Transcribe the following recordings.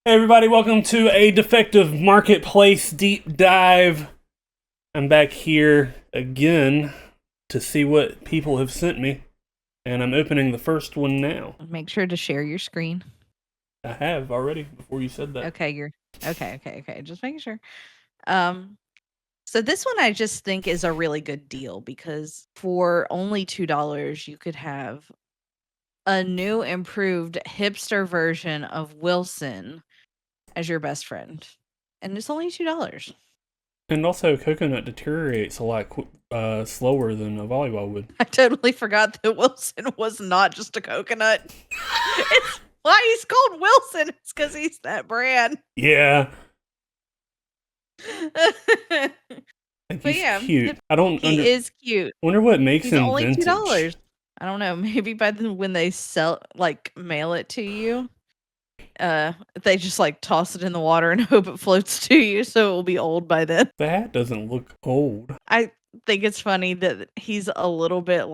Hey everybody, welcome to a Defective Marketplace deep dive. I'm back here again to see what people have sent me, and I'm opening the first one now. Make sure to share your screen. I have already, before you said that. Okay, okay. Just making sure. So this one I just think is a really good deal because for only $2 you could have a new improved hipster version of Wilson as your best friend. And it's only $2. And also, coconut deteriorates a lot slower than a volleyball would. I totally forgot that Wilson was not just a coconut. It's why he's called Wilson. It's because he's that brand. Yeah. But He's yeah, cute. he is cute. Wonder what makes He's him only vintage. $2. I don't know. Maybe when they mail it to you, they just toss it in the water and hope it floats to you, so it will be old by then. The hat doesn't look old. I think it's funny that he's a little bit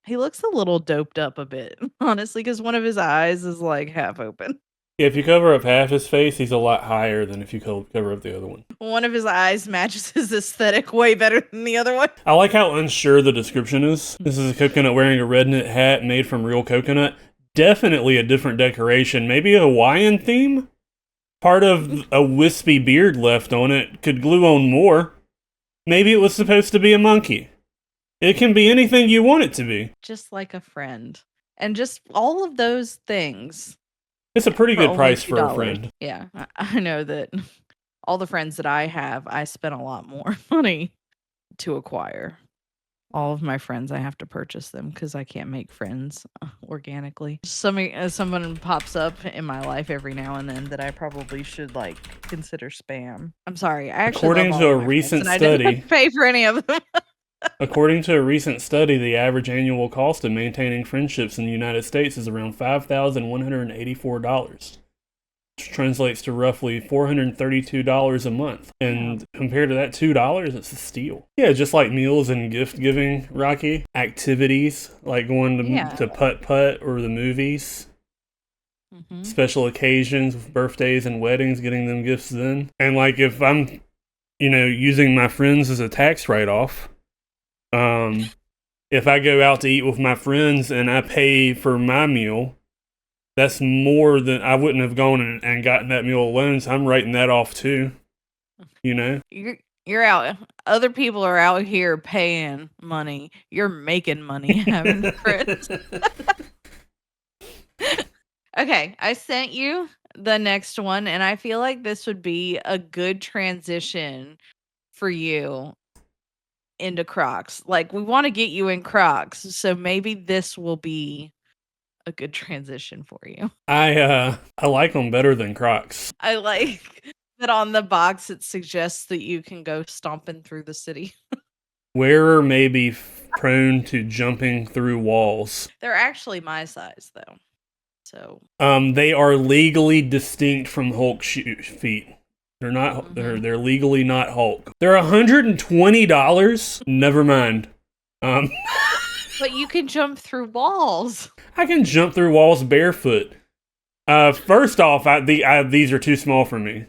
he looks a little doped up a bit, honestly, because one of his eyes is half open. Yeah, if you cover up half his face, he's a lot higher than if you cover up the other one. One of his eyes matches his aesthetic way better than the other one. I like how unsure the description is. This is a coconut wearing a red knit hat made from real coconut. Definitely a different decoration. Maybe a Hawaiian theme? Part of a wispy beard left on it. Could glue on more. Maybe it was supposed to be a monkey. It can be anything you want it to be. Just like a friend. And just all of those things. It's a pretty good price for a friend. Yeah, I know that all the friends that I have, I spent a lot more money to acquire. All of my friends, I have to purchase them because I can't make friends organically. Someone pops up in my life every now and then that I probably should consider spam. I'm sorry. I actually According to a recent study, I didn't pay for any of them. According to a recent study, the average annual cost of maintaining friendships in the United States is around $5,184, which translates to roughly $432 a month. And compared to that $2, it's a steal. Yeah, just like meals and gift giving, Rocky. Activities, like going to putt-putt or the movies. Mm-hmm. Special occasions, birthdays and weddings, getting them gifts then. And if I'm, using my friends as a tax write-off, if I go out to eat with my friends and I pay for my meal, that's more than I wouldn't have gone and gotten that meal alone. So I'm writing that off too. You're out. Other people are out here paying money. You're making money having friends. Okay, I sent you the next one, and I feel like this would be a good transition for you into Crocs. We want to get you in Crocs, so maybe this will be a good transition for you. I like them better than Crocs. I like that on the box it suggests that you can go stomping through the city. Wearer may be prone to jumping through walls. They're actually my size though. So they are legally distinct from Hulk feet. They're not. Mm-hmm. They're legally not Hulk. They're $120. Never mind. But you can jump through walls. I can jump through walls barefoot. First off, these are too small for me.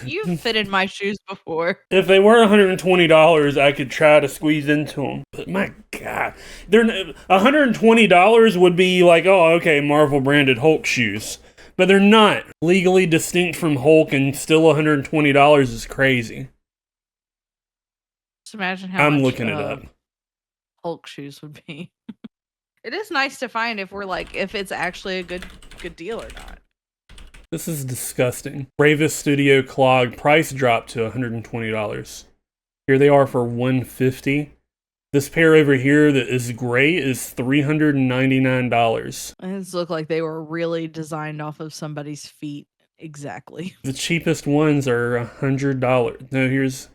You've fitted my shoes before. If they were $120, I could try to squeeze into them. But my God, they're $120 would be Marvel branded Hulk shoes. But they're not. Legally distinct from Hulk and still $120 is crazy. Just imagine how I'm much, looking it up. Hulk shoes would be. It is nice to find if if it's actually a good deal or not. This is disgusting. Bravest Studio Clog price dropped to $120. Here they are for $150. This pair over here that is gray is $399. These look like they were really designed off of somebody's feet. Exactly. The cheapest ones are $100. No, here's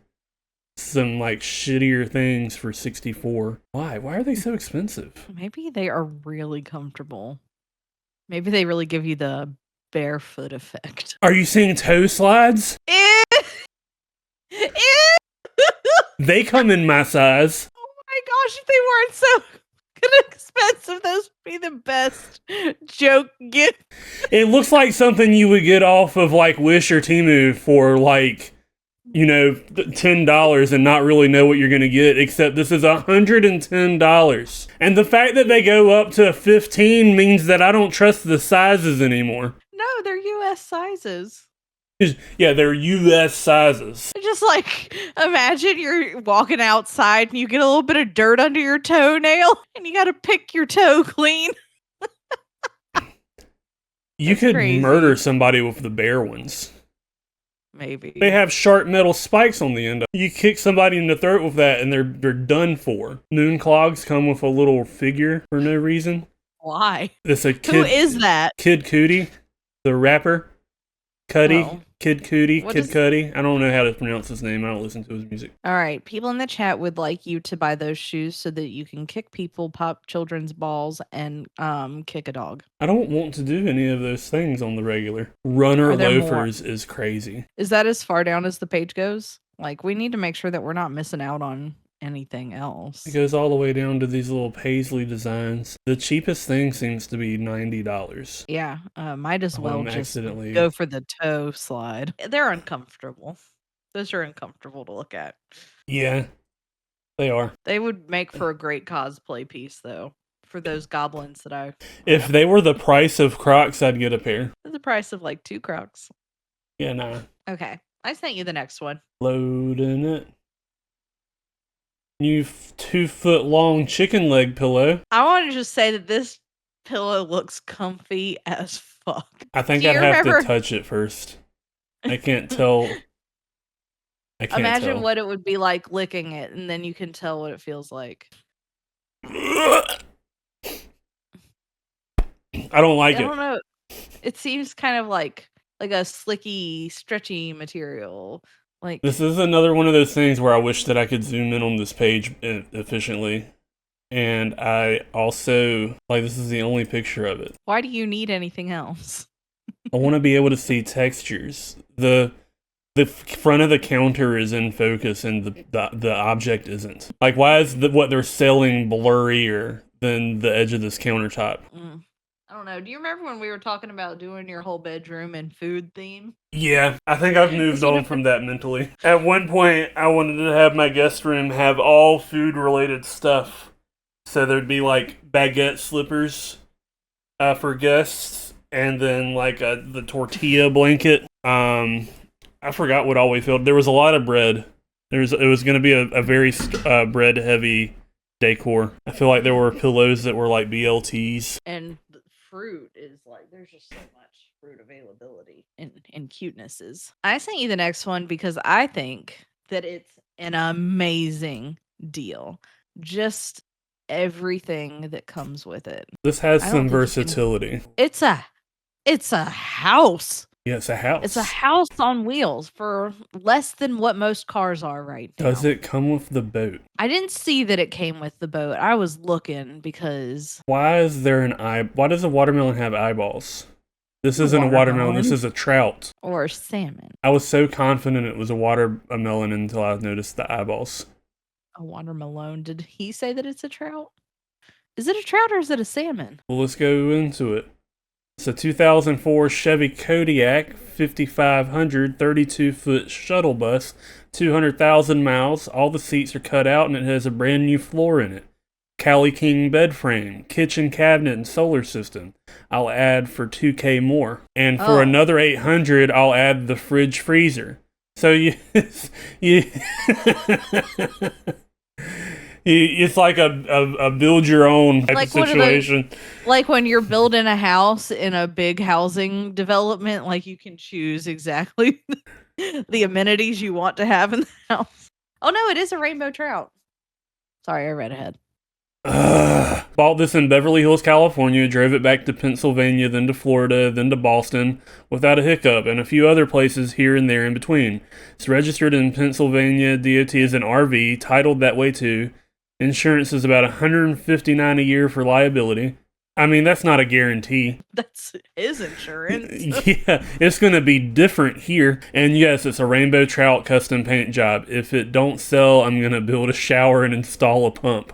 some shittier things for $64. Why? Why are they so expensive? Maybe they are really comfortable. Maybe they really give you the barefoot effect. Are you seeing toe slides? Ew. They come in my size. My gosh, if they weren't so gonna expensive. Those would be the best joke gift. It looks like something you would get off of like Wish or Temu for like, $10 and not really know what you're going to get, except this is $110. And the fact that they go up to 15 means that I don't trust the sizes anymore. No, they're US sizes. Yeah, they're US sizes. Just like, imagine you're walking outside and you get a little bit of dirt under your toenail and you got to pick your toe clean. You could murder somebody with the bare ones. Maybe. They have sharp metal spikes on the end. You kick somebody in the throat with that and they're done for. Moon clogs come with a little figure for no reason. Why? It's a kid. Who is that? Kid Cudi, the rapper. Cudi. Oh. Kid Cudi. Kid Cudi. I don't know how to pronounce his name. I don't listen to his music. All right. People in the chat would like you to buy those shoes so that you can kick people, pop children's balls, and kick a dog. I don't want to do any of those things on the regular. Runner loafers is crazy. Is that as far down as the page goes? Like, we need to make sure that we're not missing out on anything else. It goes all the way down to these little paisley designs. The cheapest thing seems to be $90. Yeah, might as well just go for the toe slide. They're uncomfortable. Those are uncomfortable to look at. Yeah, they are. They would make for a great cosplay piece, though, for those goblins that I... If they were the price of Crocs, I'd get a pair. The price of like 2 Crocs. Yeah, nah. Okay, I sent you the next one. Loading it. New 2-foot-long chicken leg pillow. I want to just say that this pillow looks comfy as fuck. I think I'd have to touch it first. I can't tell. Imagine what it would be like licking it, and then you can tell what it feels like. I don't like it. I don't know. It seems kind of like a slicky, stretchy material. Like, this is another one of those things where I wish that I could zoom in on this page efficiently. And I also, this is the only picture of it. Why do you need anything else? I want to be able to see textures. The front of the counter is in focus and the object isn't. Like, why is what they're selling blurrier than the edge of this countertop? I don't know. Do you remember when we were talking about doing your whole bedroom in food theme? Yeah, I think I've moved on from that mentally. At one point, I wanted to have my guest room have all food-related stuff. So there'd be, baguette slippers for guests, and then, the tortilla blanket. I forgot what all we filled. There was a lot of bread. It was going to be a very bread-heavy decor. I feel like there were pillows that were like BLTs. And fruit is there's just so much fruit availability and cutenesses. I sent you the next one because I think that it's an amazing deal. Just everything that comes with it. This has some versatility. It's a house. Yeah, it's a house. It's a house on wheels for less than what most cars are right now. Does it come with the boat? I didn't see that it came with the boat. I was looking because... Why does a watermelon have eyeballs? This isn't a watermelon. This is a trout. Or salmon. I was so confident it was a watermelon until I noticed the eyeballs. A watermelon. Did he say that it's a trout? Is it a trout or is it a salmon? Well, let's go into it. It's a 2004 Chevy Kodiak 5500 32-foot shuttle bus, 200,000 miles. All the seats are cut out and it has a brand new floor in it. Cali King bed frame, kitchen cabinet, and solar system. I'll add for $2,000 more. And for another $800, I'll add the fridge freezer. So it's like a build your own type of situation. Like when you're building a house in a big housing development, you can choose exactly the amenities you want to have in the house. Oh no, it is a rainbow trout. Sorry, I read ahead. Bought this in Beverly Hills, California, drove it back to Pennsylvania, then to Florida, then to Boston, without a hiccup, and a few other places here and there in between. It's registered in Pennsylvania DOT as an RV, titled that way too. Insurance is about $159 a year for liability. I mean, that's not a guarantee. That's his insurance. Yeah, it's going to be different here. And yes, it's a rainbow trout custom paint job. If it don't sell, I'm going to build a shower and install a pump.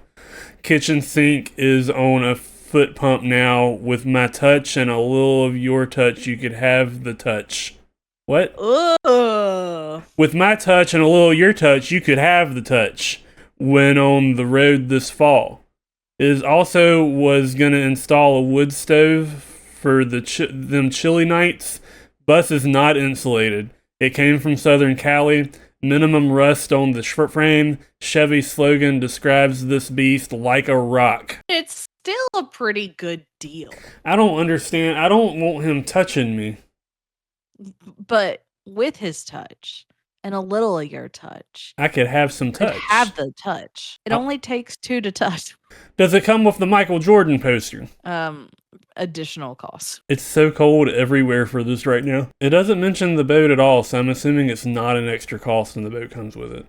kitchen sink is on a foot pump now. With my touch and a little of your touch, you could have the touch. What? Ugh. With my touch and a little of your touch, you could have the touch. When on the road this fall. Is also was going to install a wood stove for them chilly nights. Bus is not insulated. It came from Southern Cali. Minimum rust on the frame. Chevy's slogan describes this beast like a rock. It's still a pretty good deal. I don't understand. I don't want him touching me. But with his touch and a little of your touch, I could have some could touch. have the touch. It only takes 2 to touch. Does it come with the Michael Jordan poster? Additional costs. It's so cold everywhere for this right now. It doesn't mention the boat at all, so I'm assuming it's not an extra cost and the boat comes with it.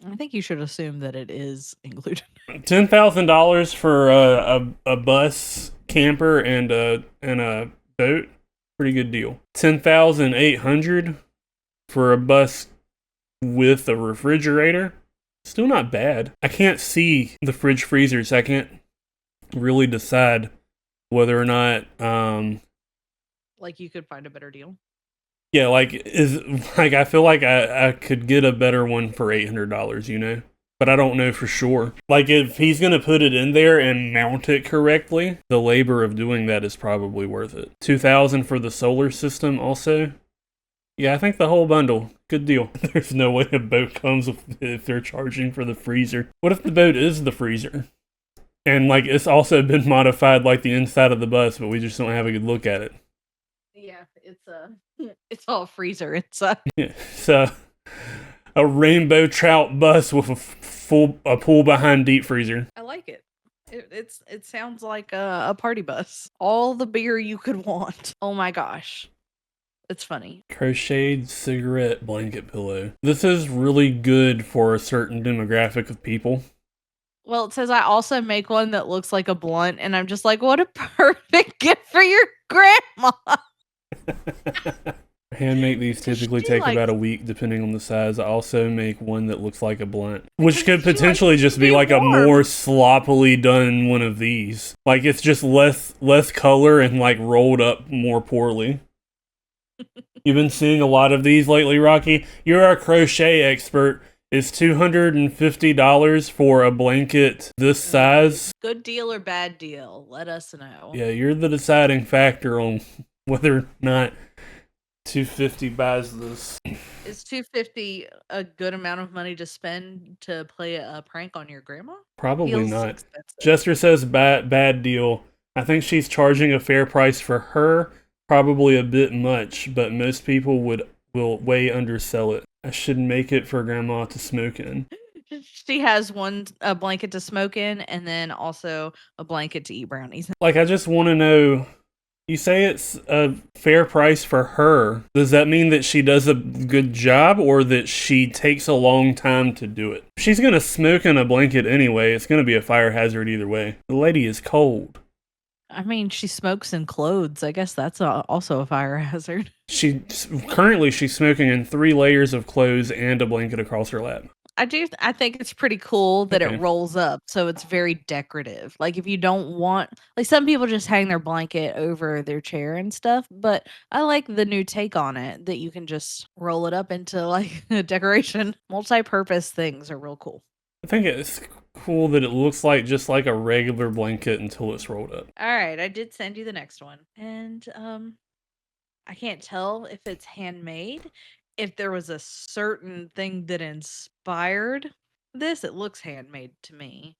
I think you should assume that it is included. $10,000 for a bus, camper, and a boat. Pretty good deal. $10,800 for a bus with a refrigerator. Still not bad. I can't see the fridge freezers. I can't really decide whether or not like you could find a better deal. Yeah, I feel like I could get a better one for $800, you know? But I don't know for sure. Like, if he's going to put it in there and mount it correctly, the labor of doing that is probably worth it. $2,000 for the solar system also. Yeah, I think the whole bundle. Good deal. There's no way a boat comes with if they're charging for the freezer. What if the boat is the freezer? And, like, it's also been modified like the inside of the bus, but we just don't have a good look at it. Yeah, it's all freezer. It's a rainbow trout bus with a pool behind deep freezer. I like it. It sounds like a party bus. All the beer you could want. Oh my gosh. It's funny. Crocheted cigarette blanket pillow. This is really good for a certain demographic of people. Well, it says I also make one that looks like a blunt, and I'm just like, what a perfect gift for your grandma. Handmade these typically take about a week depending on the size. I also make one that looks like a blunt, which could potentially just be like a more sloppily done one of these. Like, it's just less color and like rolled up more poorly. You've been seeing a lot of these lately, Rocky. You're our crochet expert. Is $250 for a blanket this size? Good deal or bad deal? Let us know. Yeah, you're the deciding factor on whether or not $250 buys this. Is $250 a good amount of money to spend to play a prank on your grandma? Probably Feels not. expensive. Jester says bad deal. I think she's charging a fair price for her. Probably a bit much, but most people will way undersell it. I should make it for grandma to smoke in. She has a blanket to smoke in, and then also a blanket to eat brownies. Like, I just want to know, you say it's a fair price for her. Does that mean that she does a good job, or that she takes a long time to do it? If she's going to smoke in a blanket anyway, it's going to be a fire hazard either way. The lady is cold. I mean, she smokes in clothes. I guess that's also a fire hazard. Currently she's smoking in 3 layers of clothes and a blanket across her lap. I think it's pretty cool that it rolls up, so it's very decorative. Like, if you don't want, like, some people just hang their blanket over their chair and stuff, but I like the new take on it that you can just roll it up into like a decoration. Multi-purpose things are real cool. I think it's cool that it looks like just like a regular blanket until it's rolled up. All right, I did send you the next one, and I can't tell if it's handmade. If there was a certain thing that inspired this, it looks handmade to me.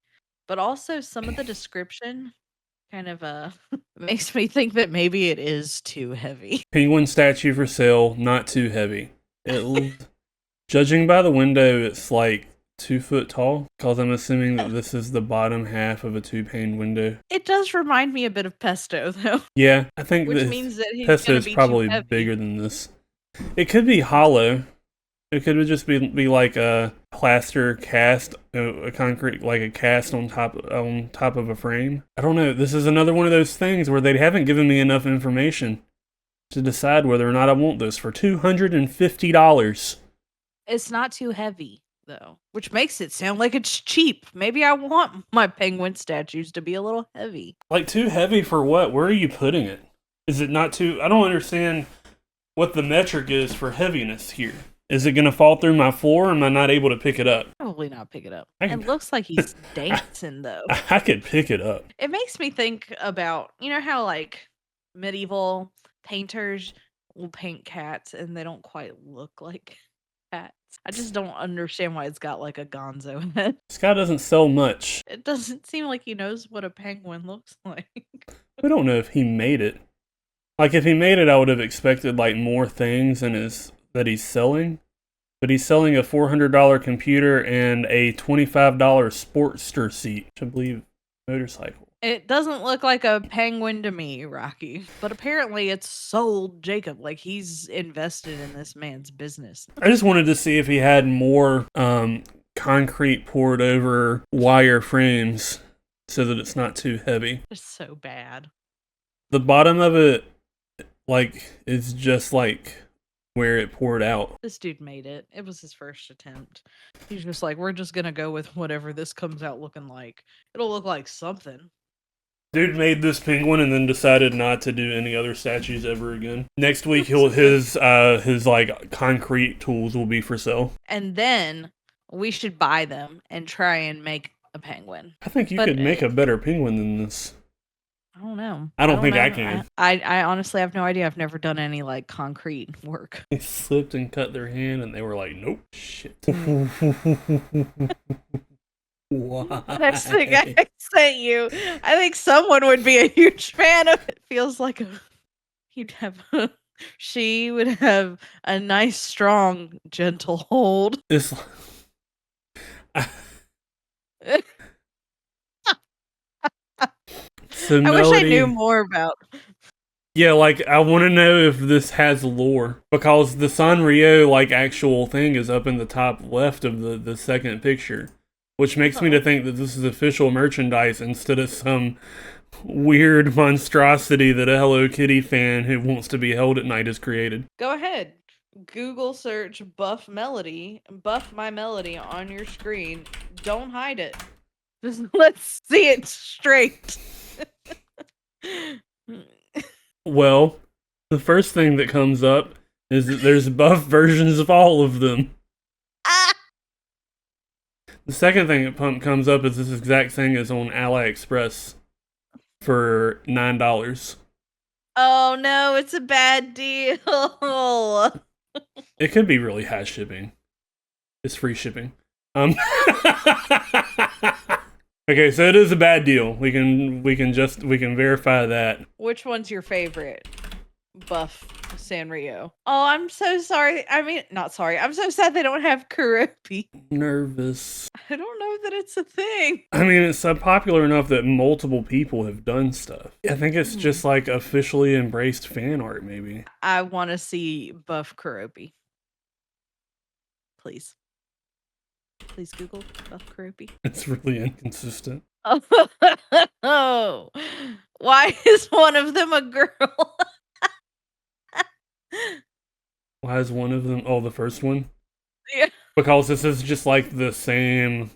But also some of the description kind of makes me think that maybe it is too heavy. Penguin statue for sale, not too heavy. Judging by the window, it's like 2 foot tall, because I'm assuming that this is the bottom half of a 2-pane window. It does remind me a bit of Pesto, though. Yeah, I think which means that Pesto is probably bigger than this. It could be hollow. It could just be like a plaster cast, a concrete, like a cast on top of a frame. I don't know. This is another one of those things where they haven't given me enough information to decide whether or not I want this for $250. It's not too heavy. though, which makes it sound like it's cheap. Maybe I want my penguin statues to be a little heavy. Like, too heavy for what? Where are you putting it? Is it not too... I don't understand what the metric is for heaviness here. Is it going to fall through my floor, or am I not able to pick it up? Probably not pick it up. It looks like he's dancing, though. I could pick it up. It makes me think about, you know how, like, medieval painters will paint cats and they don't quite look like cats. I just don't understand why it's got, like, a gonzo head. This guy doesn't sell much. It doesn't seem like he knows what a penguin looks like. We don't know if he made it. Like, if he made it, I would have expected, like, more things that he's selling. But he's selling a $400 computer and a $25 Sportster seat, which I believe motorcycle. It doesn't look like a penguin to me, Rocky. But apparently it's sold Jacob. Like, he's invested in this man's business. I just wanted to see if he had more concrete poured over wire frames so that it's not too heavy. It's so bad. The bottom of it, like, is just like where it poured out. This dude made it. It was his first attempt. He's just like, we're just gonna go with whatever this comes out looking like. It'll look like something. Dude made this penguin and then decided not to do any other statues ever again. Next week, his like concrete tools will be for sale. And then we should buy them and try and make a penguin. I think you could make a better penguin than this. I don't know. I don't think I can. I honestly have no idea. I've never done any like concrete work. They slipped and cut their hand and they were like, nope, shit. Why? Next thing I sent you, I think someone would be a huge fan of it. Feels like she would have a nice, strong, gentle hold. It's I wish I knew more about. Yeah, like, I want to know if this has lore, because the Sanrio, like, actual thing is up in the top left of the second picture, which makes me to think that this is official merchandise instead of some weird monstrosity that a Hello Kitty fan who wants to be held at night has created. Go ahead. Google search Buff Melody, Buff My Melody on your screen. Don't hide it. Just let's see it straight. Well, the first thing that comes up is that there's buff versions of all of them. The second thing that comes up is this exact thing is on AliExpress for $9. Oh no, it's a bad deal. It could be really high shipping. It's free shipping. Okay, so it is a bad deal. We can verify that. Which one's your favorite? Buff Sanrio. Oh, I'm so sorry. I mean, not sorry. I'm so sad they don't have Kuropi. Nervous. I don't know that it's a thing. I mean, it's popular enough that multiple people have done stuff. I think it's just like officially embraced fan art, maybe. I want to see Buff Kuropi. Please. Please Google Buff Kuropi. It's really inconsistent. Oh, why is one of them a girl? Why is one of them? Oh, the first one? Yeah. Because this is just like the same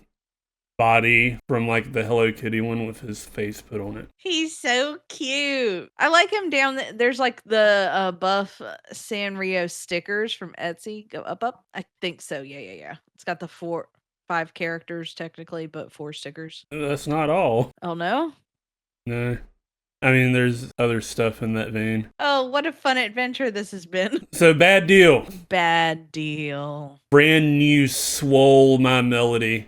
body from like the Hello Kitty one with his face put on it. He's so cute. I like him down there. There's like the Buff Sanrio stickers from Etsy. Go up. I think so. Yeah. It's got the 5 characters technically, but 4 stickers. That's not all. Oh no? No. I mean, there's other stuff in that vein. Oh, what a fun adventure this has been. So, bad deal. Bad deal. Brand new Swole My Melody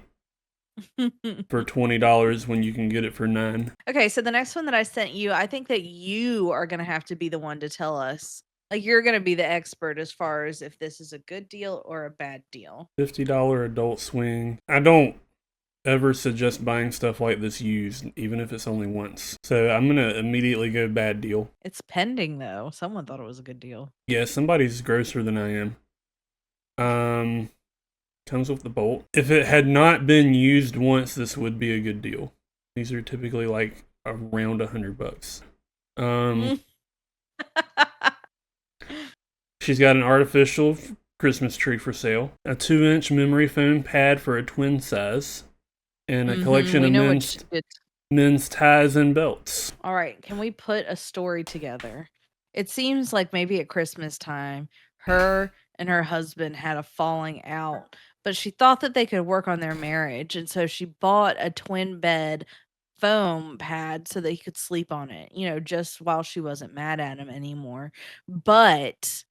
for $20 when you can get it for $9. Okay, so the next one that I sent you, I think that you are going to have to be the one to tell us. Like, you're going to be the expert as far as if this is a good deal or a bad deal. $50 adult swing. I don't ever suggest buying stuff like this used, even if it's only once. So I'm going to immediately go bad deal. It's pending, though. Someone thought it was a good deal. Yeah, somebody's grosser than I am. Comes with the bolt. If it had not been used once, this would be a good deal. These are typically like around $100. She's got an artificial Christmas tree for sale, a 2-inch memory foam pad for a twin size, and a collection We of know what it's. men's ties and belts. All right, can we put a story together? It seems like maybe at Christmas time, her and her husband had a falling out, but she thought that they could work on their marriage, and so she bought a twin bed foam pad so that he could sleep on it, just while she wasn't mad at him anymore. But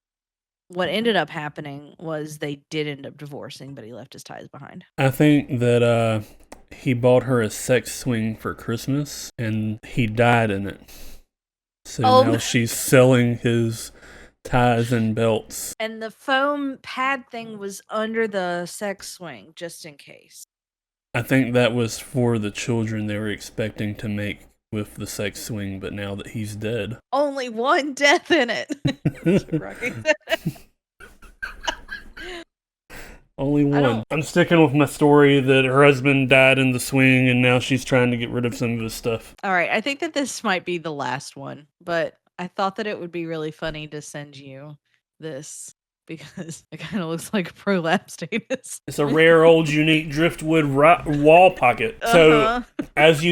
what ended up happening was they did end up divorcing, but he left his ties behind. I think that he bought her a sex swing for Christmas, and he died in it. So now she's selling his ties and belts. And the foam pad thing was under the sex swing, just in case. I think that was for the children they were expecting to make with the sex swing, but now that he's dead. Only one death in it. Only one. I'm sticking with my story that her husband died in the swing and now she's trying to get rid of some of his stuff. All right, I think that this might be the last one, but I thought that it would be really funny to send you this because it kind of looks like a prolapse anus. It's a rare old unique driftwood wall pocket. So as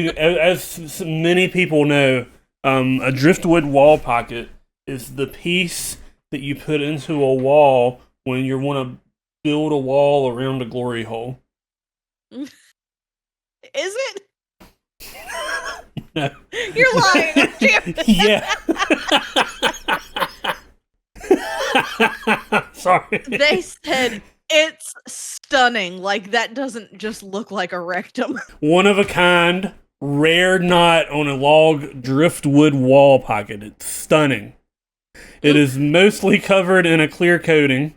many people know, a driftwood wall pocket is the piece that you put into a wall when you want to build a wall around a glory hole. Is it? No. You're lying. Yeah. Sorry. They said it's stunning. Like, that doesn't just look like a rectum. One of a kind, rare knot on a log driftwood wall pocket. It's stunning. It is mostly covered in a clear coating.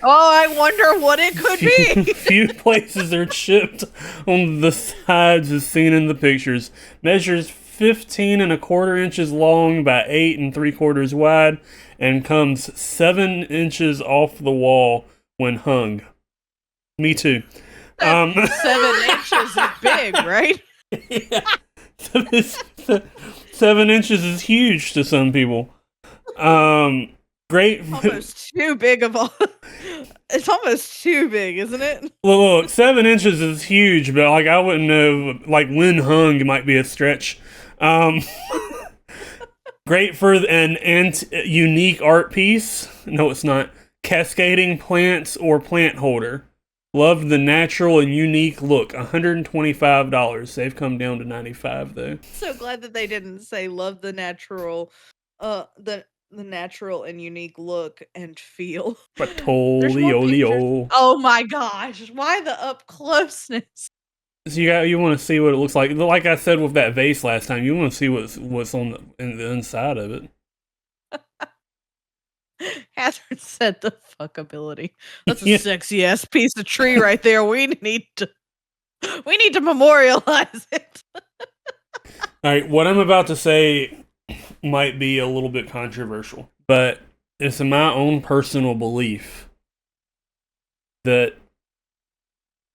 Oh, I wonder what it could be. Few places are chipped on the sides as seen in the pictures. Measures 15 1/4 inches long by 8 3/4 wide and comes 7 inches off the wall when hung. Me too. 7 inches is big, right? Yeah. 7 inches is huge to some people. Great. Almost too big of all. It's almost too big, isn't it? Look, 7 inches is huge, but like I wouldn't know. Like when hung, it might be a stretch. Great for an unique art piece. No, it's not. Cascading plants or plant holder. Love the natural and unique look. $125. They've come down to $95 though. So glad that they didn't say love the natural, the natural and unique look and feel. But oh my gosh! Why the up closeness? So you want to see what it looks like. Like I said with that vase last time, you want to see what's on the inside of it. Hazard said the fuckability. That's a sexy ass piece of tree right there. We need to memorialize it. All right, what I'm about to say might be a little bit controversial, but it's my own personal belief that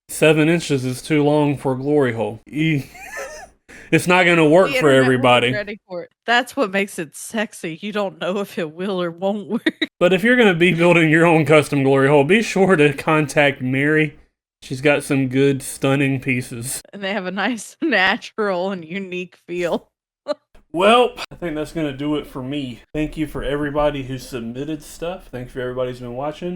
7 inches is too long for a glory hole. It's not going to work for everybody. Ready for it. That's what makes it sexy. You don't know if it will or won't work. But if you're going to be building your own custom glory hole, be sure to contact Mary. She's got some good, stunning pieces. And they have a nice, natural, and unique feel. Well, I think that's going to do it for me. Thank you for everybody who submitted stuff. Thanks for everybody who's been watching.